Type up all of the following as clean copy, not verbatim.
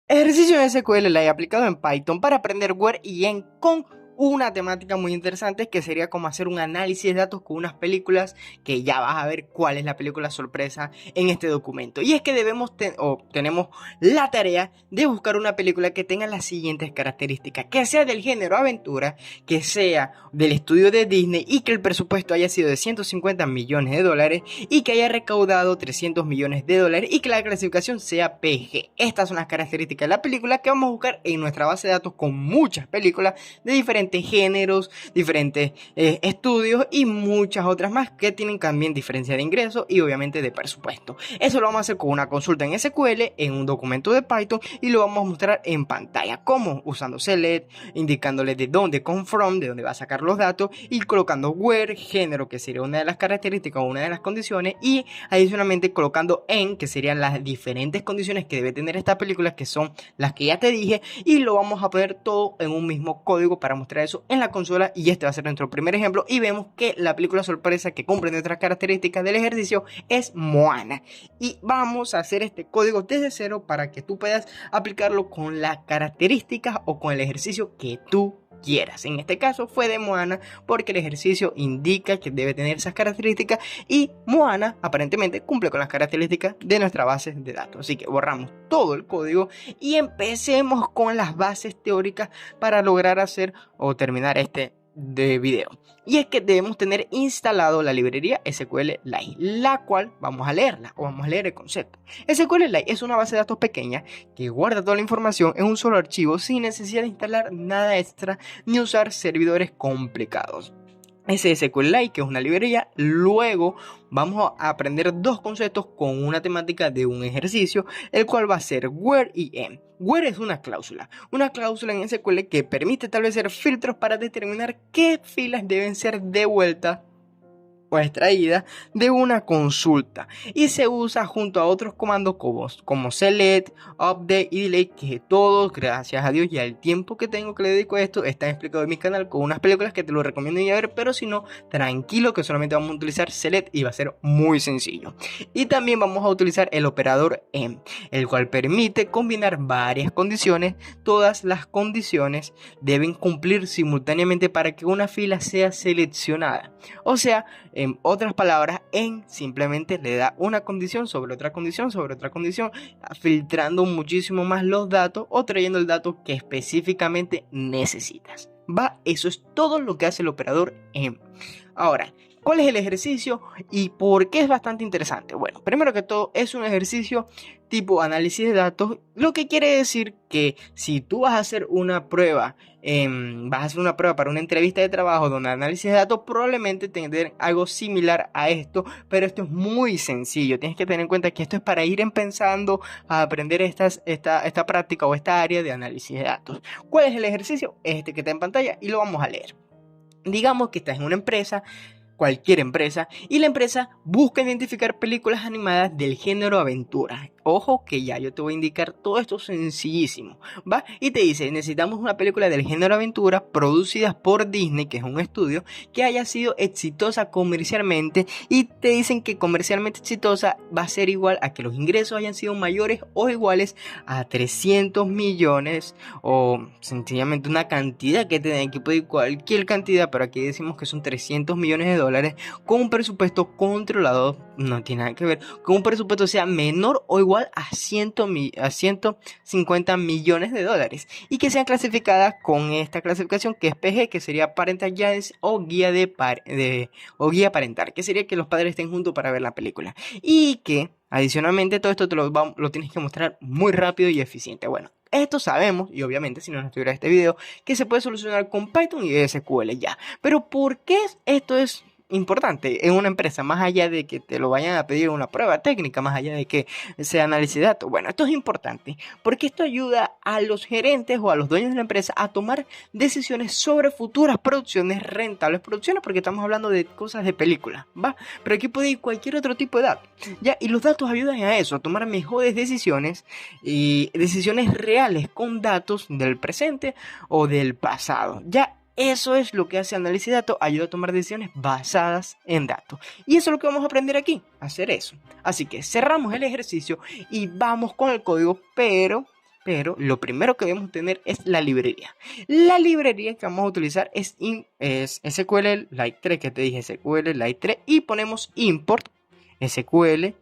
Ejercicio de SQLite aplicado en Python para aprender Word y en con una temática muy interesante que sería como hacer un análisis de datos con unas películas que ya vas a ver cuál es la película sorpresa en este documento. Y es que tenemos la tarea de buscar una película que tenga las siguientes características: que sea del género aventura, que sea del estudio de Disney y que el presupuesto haya sido de 150 millones de dólares y que haya recaudado 300 millones de dólares y que la clasificación sea PG. Estas son las características de la película que vamos a buscar en nuestra base de datos con muchas películas de diferentes géneros, diferentes estudios y muchas otras más que tienen también diferencia de ingresos y obviamente de presupuesto. Eso lo vamos a hacer con una consulta en SQL, en un documento de Python, y lo vamos a mostrar en pantalla. ¿Cómo? Usando select, indicándole de dónde come from, de dónde va a sacar los datos, y colocando where, género, que sería una de las características o una de las condiciones, y adicionalmente colocando en, que serían las diferentes condiciones que debe tener esta película, que son las que ya te dije, y lo vamos a poner todo en un mismo código para mostrar eso en la consola. Y este va a ser nuestro primer ejemplo, y vemos que la película sorpresa que cumple nuestras características del ejercicio es Moana, y vamos a hacer este código desde cero para que tú puedas aplicarlo con las características o con el ejercicio que tú quieras. En este caso fue de Moana porque el ejercicio indica que debe tener esas características y Moana aparentemente cumple con las características de nuestra base de datos. Así que borramos todo el código y empecemos con las bases teóricas para lograr hacer o terminar este de video. Y es que debemos tener instalado la librería SQLite, la cual vamos a leerla o vamos a leer el concepto. SQLite es una base de datos pequeña que guarda toda la información en un solo archivo sin necesidad de instalar nada extra ni usar servidores complicados. SQLite, que es una librería. Luego vamos a aprender dos conceptos con una temática de un ejercicio, el cual va a ser where y en. Where es una cláusula en SQL que permite establecer filtros para determinar qué filas deben ser devueltas o extraída de una consulta y se usa junto a otros comandos como select, update y delete, que todos, gracias a Dios y al tiempo que tengo que le dedico a esto, está explicado en mi canal con unas películas que te lo recomiendo ir a ver, pero si no, tranquilo que solamente vamos a utilizar select y va a ser muy sencillo. Y también vamos a utilizar el operador en, el cual permite combinar varias condiciones. Todas las condiciones deben cumplir simultáneamente para que una fila sea seleccionada. O sea, en otras palabras, en simplemente le da una condición sobre otra condición sobre otra condición, filtrando muchísimo más los datos o trayendo el dato que específicamente necesitas. Va, eso es todo lo que hace el operador en. Ahora, ¿cuál es el ejercicio y por qué es bastante interesante? Bueno, primero que todo es un ejercicio tipo análisis de datos, lo que quiere decir que si tú vas a hacer una prueba, para una entrevista de trabajo donde análisis de datos, probablemente tendrán algo similar a esto, pero esto es muy sencillo. Tienes que tener en cuenta que esto es para ir empezando a aprender esta práctica o esta área de análisis de datos. ¿Cuál es el ejercicio? Este que está en pantalla y lo vamos a leer. Digamos que estás en una empresa, cualquier empresa, y la empresa busca identificar películas animadas del género aventura. Ojo que ya yo te voy a indicar todo esto sencillísimo, ¿va? Y te dice, necesitamos una película del género aventura producida por Disney, que es un estudio, que haya sido exitosa comercialmente, y te dicen que comercialmente exitosa va a ser igual a que los ingresos hayan sido mayores o iguales a 300 millones o sencillamente una cantidad que te den, que puede ir cualquier cantidad, pero aquí decimos que son 300 millones de dólares con un presupuesto controlado, no tiene nada que ver, con un presupuesto sea menor o igual a 150 millones de dólares y que sean clasificadas con esta clasificación que es PG, que sería Parental Guidance o guía parental, que sería que los padres estén juntos para ver la película y que adicionalmente todo esto lo tienes que mostrar muy rápido y eficiente. Bueno, esto sabemos, y obviamente si no estuviera este video, que se puede solucionar con Python y SQL ya. Pero ¿por qué esto es importante en una empresa? Más allá de que te lo vayan a pedir una prueba técnica, más allá de que sea análisis de datos. Bueno, esto es importante porque esto ayuda a los gerentes o a los dueños de la empresa a tomar decisiones sobre futuras producciones, rentables producciones, porque estamos hablando de cosas de películas, ¿va? Pero aquí puede ir cualquier otro tipo de datos, ¿ya? Y los datos ayudan a eso, a tomar mejores decisiones y decisiones reales con datos del presente o del pasado, ¿ya? Eso es lo que hace análisis de datos, ayuda a tomar decisiones basadas en datos. Y eso es lo que vamos a aprender aquí, a hacer eso. Así que cerramos el ejercicio y vamos con el código, pero pero lo primero que debemos tener es la librería. La librería que vamos a utilizar es SQLite 3, que te dije SQLite 3, y ponemos import SQLite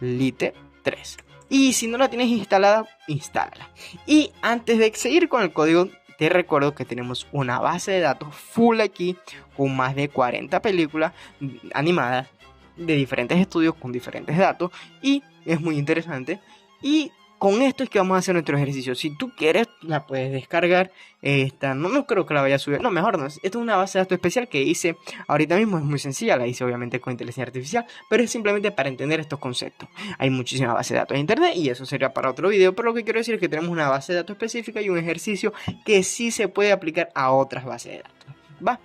Lite 3. Y si no la tienes instalada, instálala. Y antes de seguir con el código, te recuerdo que tenemos una base de datos full aquí con más de 40 películas animadas de diferentes estudios con diferentes datos, y es muy interesante. Y con esto es que vamos a hacer nuestro ejercicio. Si tú quieres, la puedes descargar. Esta no creo que la vaya a subir. No, mejor no. Esta es una base de datos especial que hice ahorita mismo. Es muy sencilla. La hice obviamente con inteligencia artificial, pero es simplemente para entender estos conceptos. Hay muchísimas bases de datos en internet y eso sería para otro video. Pero lo que quiero decir es que tenemos una base de datos específica y un ejercicio que sí se puede aplicar a otras bases de datos. ¿Va?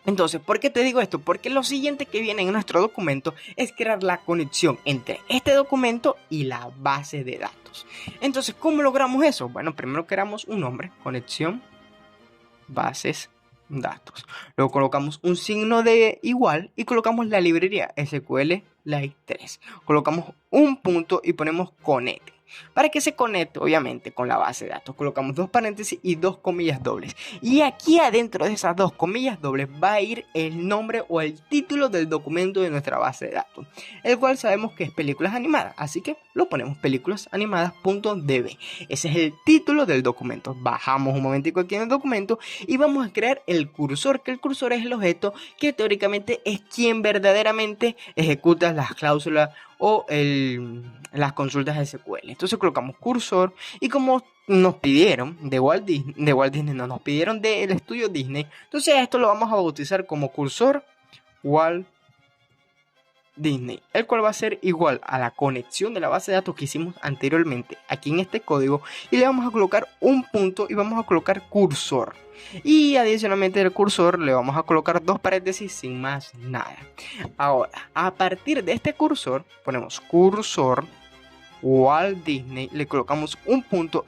Entonces, ¿por qué te digo esto? Porque lo siguiente que viene en nuestro documento es crear la conexión entre este documento y la base de datos. Entonces, ¿cómo logramos eso? Bueno, primero creamos un nombre, conexión, bases, datos. Luego colocamos un signo de igual y colocamos la librería SQLite 3. Colocamos un punto y ponemos connect. Para que se conecte obviamente con la base de datos, colocamos dos paréntesis y dos comillas dobles, y aquí adentro de esas dos comillas dobles va a ir el nombre o el título del documento de nuestra base de datos, el cual sabemos que es películas animadas, así que lo ponemos películasanimadas.db. ese es el título del documento. Bajamos un momentico aquí en el documento y vamos a crear el cursor, que el cursor es el objeto que teóricamente es quien verdaderamente ejecuta las cláusulas o las consultas SQL. Entonces colocamos cursor, y como nos pidieron de Walt Disney, no, nos pidieron del estudio Disney, entonces esto lo vamos a bautizar como cursor Walt Disney, el cual va a ser igual a la conexión de la base de datos que hicimos anteriormente aquí en este código, y le vamos a colocar un punto y vamos a colocar cursor, y adicionalmente del cursor le vamos a colocar dos paréntesis sin más nada. Ahora, a partir de este cursor ponemos cursor Walt Disney, le colocamos un punto,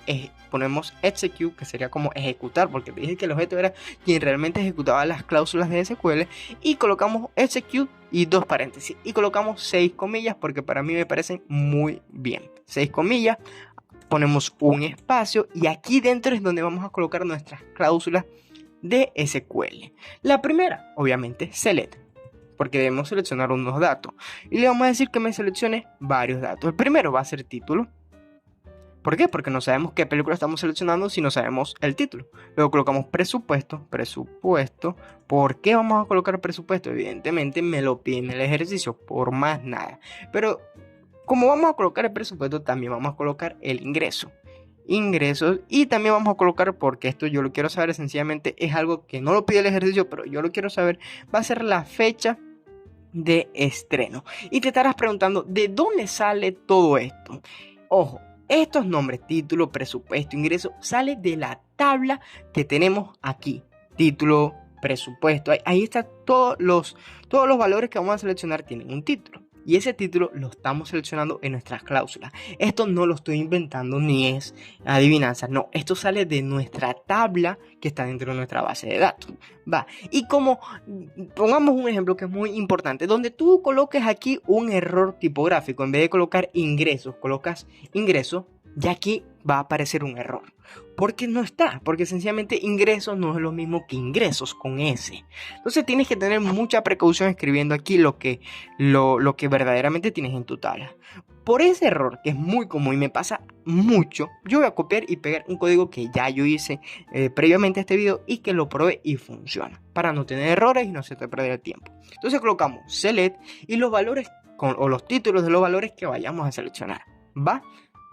ponemos execute, que sería como ejecutar, porque te dije que el objeto era quien realmente ejecutaba las cláusulas de SQL, y colocamos execute y dos paréntesis, y colocamos 6 comillas porque para mí me parecen muy bien. 6 comillas, ponemos un espacio, y aquí dentro es donde vamos a colocar nuestras cláusulas de SQL. La primera, obviamente, select, porque debemos seleccionar unos datos, y le vamos a decir que me seleccione varios datos. El primero va a ser título. ¿Por qué? Porque no sabemos qué película estamos seleccionando si no sabemos el título. Luego colocamos presupuesto. ¿Por qué vamos a colocar presupuesto? Evidentemente me lo piden en el ejercicio, por más nada. Pero como vamos a colocar el presupuesto, también vamos a colocar el ingresos, y también vamos a colocar, porque esto yo lo quiero saber, sencillamente es algo que no lo pide el ejercicio, pero yo lo quiero saber, va a ser la fecha de estreno. Y te estarás preguntando, ¿de dónde sale todo esto? Ojo, estos nombres, título, presupuesto, ingreso, sale de la tabla que tenemos aquí. Título, presupuesto, ahí están todos los valores que vamos a seleccionar, tienen un título. Y ese título lo estamos seleccionando en nuestras cláusulas. Esto no lo estoy inventando ni es adivinanza. No, esto sale de nuestra tabla que está dentro de nuestra base de datos. Va. Y como pongamos un ejemplo que es muy importante, donde tú coloques aquí un error tipográfico, en vez de colocar ingresos, colocas ingreso, y aquí va a aparecer un error. ¿Por qué no está? Porque sencillamente ingresos no es lo mismo que ingresos con S. Entonces tienes que tener mucha precaución escribiendo aquí lo que verdaderamente tienes en tu tabla. Por ese error, que es muy común y me pasa mucho, yo voy a copiar y pegar un código que ya yo hice previamente a este video y que lo probé y funciona, para no tener errores y no se te perder el tiempo. Entonces colocamos select y los valores o los títulos de los valores que vayamos a seleccionar. ¿Va?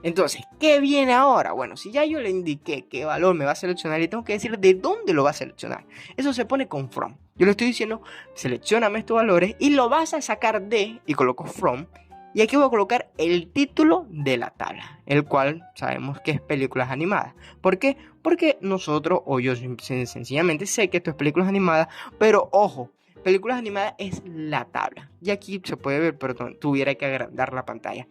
Entonces, ¿qué viene ahora? Bueno, si ya yo le indiqué qué valor me va a seleccionar, le tengo que decir de dónde lo va a seleccionar. Eso se pone con from. Yo le estoy diciendo, seleccioname estos valores y lo vas a sacar de, y coloco from, y aquí voy a colocar el título de la tabla, el cual sabemos que es películas animadas. ¿Por qué? Porque nosotros, o yo sencillamente sé que esto es películas animadas, pero ojo, películas animadas es la tabla. Y aquí se puede ver, pero tuviera que agrandar la pantalla.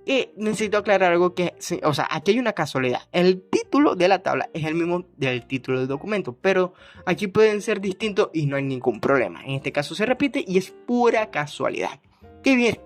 Y necesito aclarar algo que, o sea, aquí hay una casualidad. El título de la tabla es el mismo del título del documento, pero aquí pueden ser distintos y no hay ningún problema. En este caso se repite y es pura casualidad. ¿Qué viene?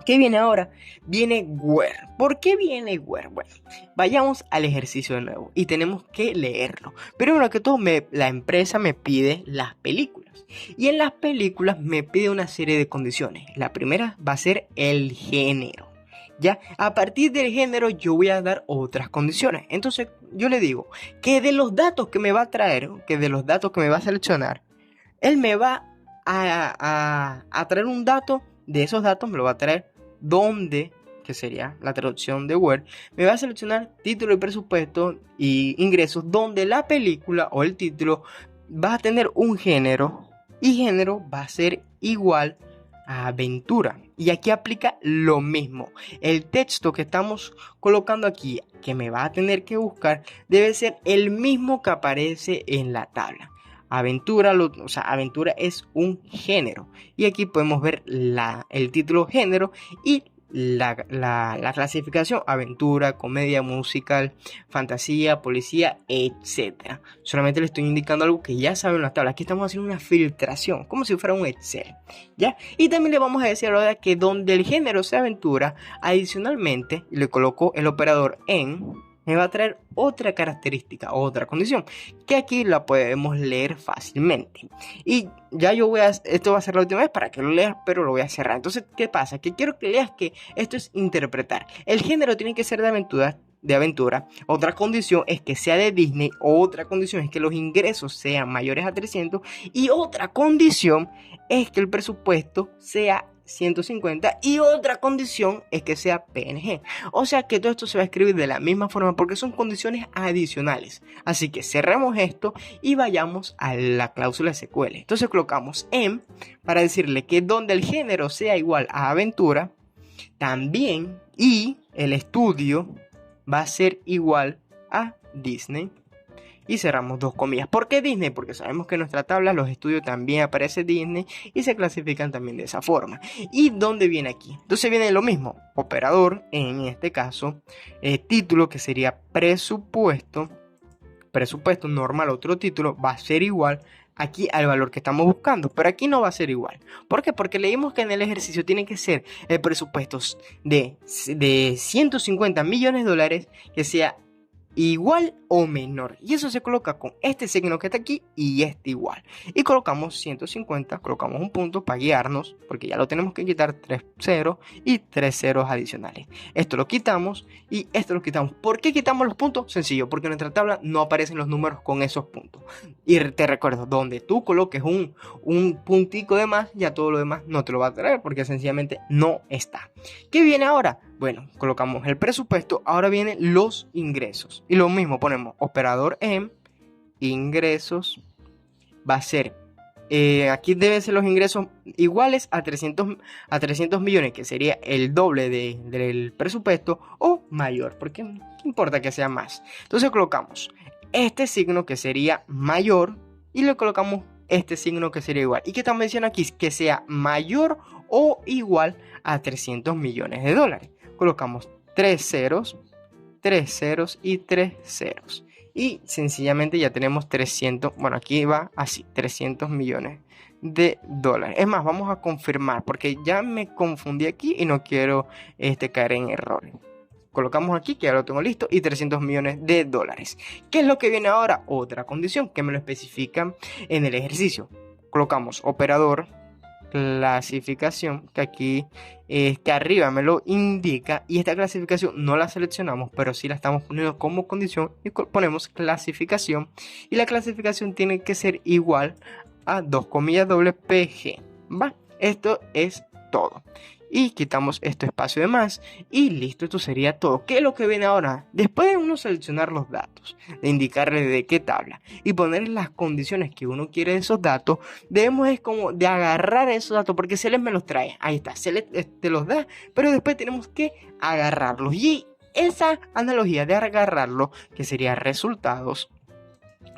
¿Qué viene ahora? Viene where. ¿Por qué viene where? Bueno, vayamos al ejercicio de nuevo y tenemos que leerlo. Primero que todo, la empresa me pide las películas. Y en las películas me pide una serie de condiciones. La primera va a ser el género. Ya, a partir del género yo voy a dar otras condiciones. Entonces yo le digo que de los datos que me va a traer, que de los datos que me va a seleccionar, él me va a traer un dato. De esos datos me lo va a traer donde, que sería la traducción de Word, me va a seleccionar título y presupuesto y ingresos, donde la película o el título va a tener un género y género va a ser igual a aventura. Y aquí aplica lo mismo. El texto que estamos colocando aquí, que me va a tener que buscar, debe ser el mismo que aparece en la tabla. Aventura, aventura es un género. Y aquí podemos ver el título género y la clasificación: aventura, comedia, musical, fantasía, policía, etc. Solamente le estoy indicando algo que ya saben en la tabla. Aquí estamos haciendo una filtración, como si fuera un Excel, ¿ya? Y también le vamos a decir ahora que donde el género sea aventura, adicionalmente le coloco el operador en, me va a traer otra característica, otra condición, que aquí la podemos leer fácilmente. Y ya esto va a ser la última vez para que lo leas, pero lo voy a cerrar. Entonces, ¿qué pasa? Que quiero que leas que esto es interpretar. El género tiene que ser de aventura. Otra condición es que sea de Disney. Otra condición es que los ingresos sean mayores a 300. Y otra condición es que el presupuesto sea 150 y otra condición es que sea PNG. O sea que todo esto se va a escribir de la misma forma porque son condiciones adicionales. Así que cerremos esto y vayamos a la cláusula SQL. Entonces colocamos en para decirle que donde el género sea igual a aventura, también y el estudio va a ser igual a Disney. Y cerramos dos comillas. ¿Por qué Disney? Porque sabemos que en nuestra tabla los estudios también aparece Disney y se clasifican también de esa forma. ¿Y dónde viene aquí? Entonces viene lo mismo. Operador, en este caso, título que sería presupuesto normal, otro título, va a ser igual aquí al valor que estamos buscando, pero aquí no va a ser igual. ¿Por qué? Porque leímos que en el ejercicio tiene que ser el presupuesto de 150 millones de dólares que sea igual o menor, y eso se coloca con este signo que está aquí y este igual, y colocamos 150, colocamos un punto para guiarnos porque ya lo tenemos que quitar 3 ceros y 3 ceros adicionales. Esto lo quitamos y esto lo quitamos. ¿Por qué quitamos los puntos? Sencillo, porque en nuestra tabla no aparecen los números con esos puntos. Y te recuerdo, donde tú coloques un puntico de más, ya todo lo demás no te lo va a traer porque sencillamente no está. ¿Qué viene ahora? Bueno, colocamos el presupuesto, ahora vienen los ingresos. Y lo mismo, ponemos operador en ingresos. Va a ser, aquí deben ser los ingresos iguales a 300 millones, que sería el doble del presupuesto, o mayor, porque no importa que sea más. Entonces colocamos este signo que sería mayor y le colocamos este signo que sería igual. ¿Y qué estamos diciendo aquí? Que sea mayor o igual a 300 millones de dólares. Colocamos 3 ceros y 3 ceros. Y sencillamente ya tenemos 300, bueno, aquí va así, 300 millones de dólares. Es más, vamos a confirmar porque ya me confundí aquí y no quiero caer en errores. Colocamos aquí que ya lo tengo listo y 300 millones de dólares. ¿Qué es lo que viene ahora? Otra condición que me lo especifican en el ejercicio. Colocamos operador clasificación, que aquí que arriba me lo indica, y esta clasificación no la seleccionamos, pero sí la estamos poniendo como condición y ponemos clasificación, y la clasificación tiene que ser igual a 2 comillas doble PG. ¿Va? Esto es todo. Y quitamos este espacio de más y listo, esto sería todo. ¿Qué es lo que viene ahora? Después de uno seleccionar los datos, de indicarle de qué tabla y poner las condiciones que uno quiere de esos datos, debemos es como de agarrar esos datos, porque Select me los trae, ahí está, Select te los da, pero después tenemos que agarrarlos. Y esa analogía de agarrarlo, que sería resultados,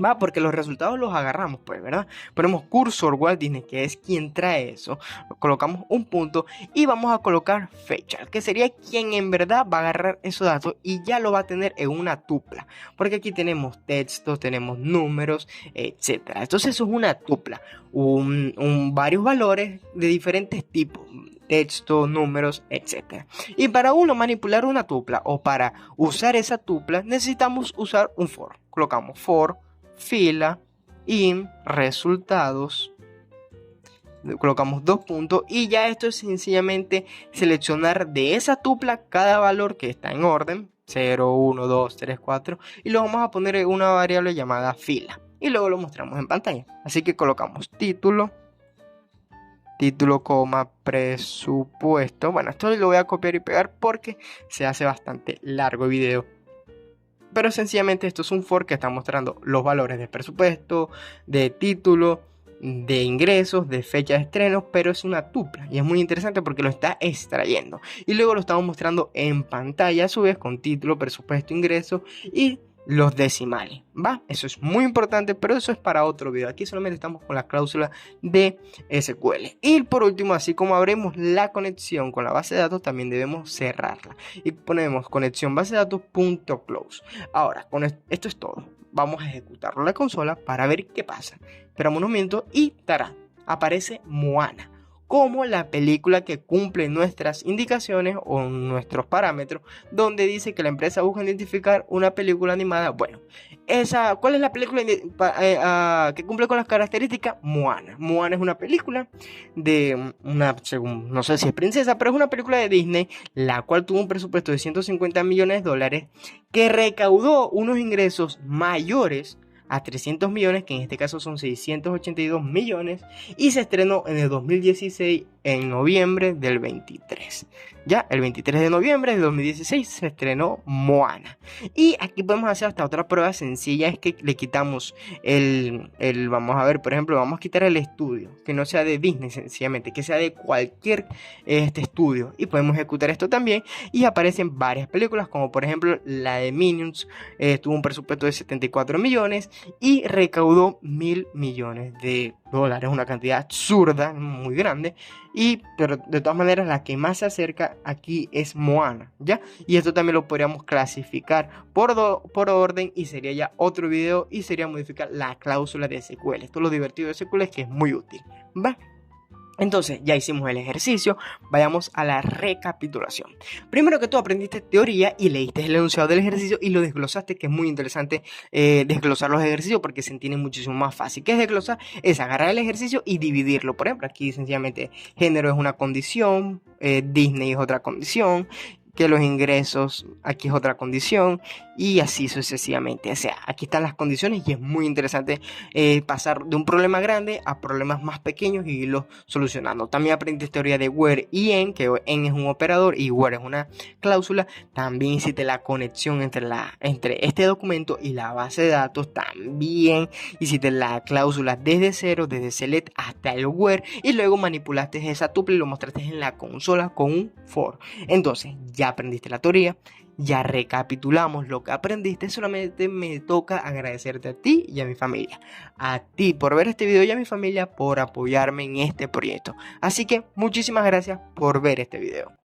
Va, porque los resultados los agarramos, pues, ¿verdad? Ponemos cursor Walt Disney, que es quien trae eso. Colocamos un punto y vamos a colocar fecha, que sería quien en verdad va a agarrar esos datos y ya lo va a tener en una tupla. Porque aquí tenemos textos, tenemos números, etcétera. Entonces eso es una tupla. Varios valores de diferentes tipos. Texto, números, etcétera. Y para uno manipular una tupla o para usar esa tupla necesitamos usar un for. Colocamos for fila, in, resultados, colocamos dos puntos y ya esto es sencillamente seleccionar de esa tupla cada valor que está en orden, 0, 1, 2, 3, 4 y lo vamos a poner en una variable llamada fila y luego lo mostramos en pantalla. Así que colocamos título, coma, presupuesto. Bueno, esto lo voy a copiar y pegar porque se hace bastante largo el video. Pero sencillamente esto es un for que está mostrando los valores de presupuesto, de título, de ingresos, de fecha de estreno, pero es una tupla y es muy interesante porque lo está extrayendo. Y luego lo estamos mostrando en pantalla a su vez con título, presupuesto, ingreso y los decimales, ¿va? Eso es muy importante, pero eso es para otro video. Aquí solamente estamos con la cláusula de SQL. Y por último, así como abrimos la conexión con la base de datos, también debemos cerrarla. Y ponemos conexión base de datos.close. Ahora, esto es todo. Vamos a ejecutarlo en la consola para ver qué pasa. Esperamos un momento y ¡tarán! Aparece Moana como la película que cumple nuestras indicaciones o nuestros parámetros, donde dice que la empresa busca identificar una película animada. Bueno, ¿cuál es la película que cumple con las características? Moana. Moana es una película de según, no sé si es princesa, pero es una película de Disney, la cual tuvo un presupuesto de $150 millones, que recaudó unos ingresos mayores a 300 millones, que en este caso son 682 millones, y se estrenó en el 2016, en noviembre del 23. Ya, el 23 de noviembre de 2016 se estrenó Moana. Y aquí podemos hacer hasta otra prueba sencilla, es que le quitamos vamos a ver, por ejemplo, vamos a quitar el estudio, que no sea de Disney sencillamente, que sea de cualquier estudio. Y podemos ejecutar esto también y aparecen varias películas, como por ejemplo la de Minions, tuvo un presupuesto de 74 millones y recaudó 1.000 millones de dólares, una cantidad absurda, muy grande, pero de todas maneras la que más se acerca aquí es Moana, ¿ya? Y esto también lo podríamos clasificar por orden y sería ya otro video y sería modificar la cláusula de SQL. Esto es lo divertido de SQL, es que es muy útil, ¿va? Entonces ya hicimos el ejercicio, vayamos a la recapitulación. Primero que todo aprendiste teoría y leíste el enunciado del ejercicio y lo desglosaste, que es muy interesante desglosar los ejercicios porque se entiende muchísimo más fácil. ¿Qué es desglosar? Es agarrar el ejercicio y dividirlo. Por ejemplo, aquí sencillamente género es una condición, Disney es otra condición, que los ingresos aquí es otra condición y así sucesivamente. O sea, aquí están las condiciones y es muy interesante pasar de un problema grande a problemas más pequeños y irlos solucionando. También aprendiste teoría de where y en, que en es un operador y where es una cláusula. También hiciste la conexión entre este documento y la base de datos. También hiciste la cláusula desde cero, desde select hasta el where, y luego manipulaste esa tuple y lo mostraste en la consola con un for. Entonces ya aprendiste la teoría, ya recapitulamos lo que aprendiste, solamente me toca agradecerte a ti y a mi familia. A ti por ver este video y a mi familia por apoyarme en este proyecto. Así que muchísimas gracias por ver este video.